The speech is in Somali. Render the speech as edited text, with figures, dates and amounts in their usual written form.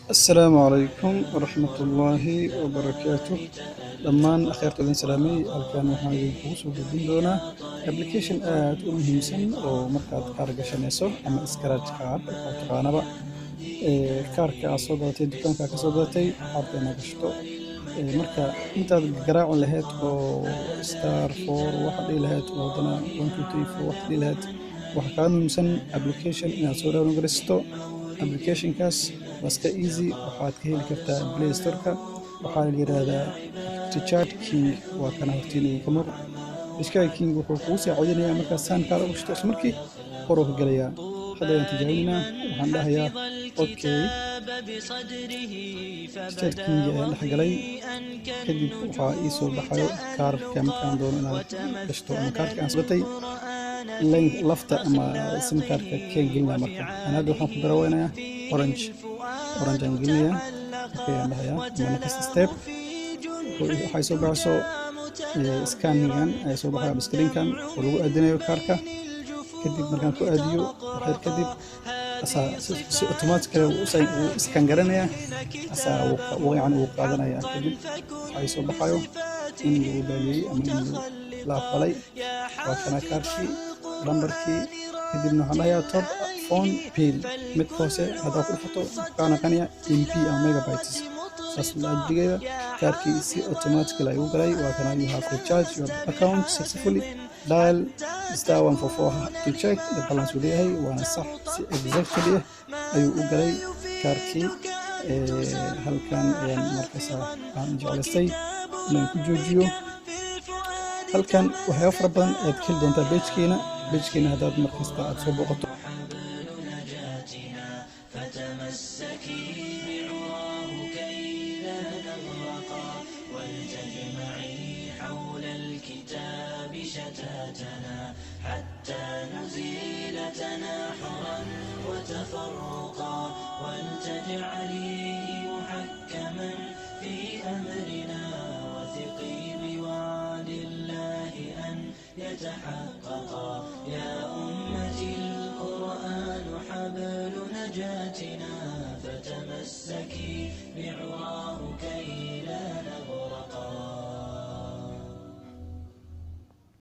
السلام عليكم ورحمة الله وبركاته. dhammaan akhyaartoodan salaamay halkan waxaan idinkugu soo gudbin doonaa application aad u muhiimsan oo markaad kaar gashanayso ama scratch card oo taqaanaba kaarka aad soo gadatay dukaanka ka soo gadatay kaarka inaad gashto marka intaad garaaci lahayd oo star 4 waxa dhihi lahayd oo hadana 1 2 3 4 waxa dhihi lahayd waxa ka muhiimsan application inaad soo download garaysto applicationkaas waska easy waxaad ka heli kartaa Play Store-ka waxaa la yiraahdaa Richard King waa kana hortiinay kamar Richard King wuxuu ku saacidinayaa marka saan kaar u shito markii hor uga galaya hadda aan tijaabinaa waxaan dhahayaa okay Richard King ayaa la galay kadib waxa ii soo baxayo kaarka markaan doono inaad gashto ama kaarka aan soo lafta ama sim kaarka keegina marka anadu waxaan ku darawaynayaa orange aan gelinayaa okay aan dhahayaa next step waxay soo baxayso scanningan ay soo baxayso screenkan oo lagu aadinayo kaarka kadib markaan ku aadiyo waxay kadib si automatic uu scan garanaya uu qaadanaya kadib waxay soo baxayo in lagu baaliyay ama in la aqbalay waa kana kaarkii lambarkii kadibna waxaan dhahayaa top phone bill mid hoose hadda ku foto kana qaniya MP ama megabytes la digaya kaarkii si automatic la ugu galay waa kana you have recharged your account successfully dial star 144 to check the balance with yahay waana sax si exactly ayuu u galay kaarkii halkan ayaan markaas aan jeclaystay inaan ku joojiyo halkan waxay fara badan aad ka heli doontaa page-keena haddaad markasta aad soo boqoto فتمسكي بعراه كي لا نغرقا ولتجمعي حول الكتاب شتاتنا حتى نزيل تناحرا وتفرقا ولتجعليه محكما في أمرنا وثقي بوعد الله أن يتحققا يا أمتي القرآن حبل نجاتنا فتمسكي بعراه كي لا نغرقا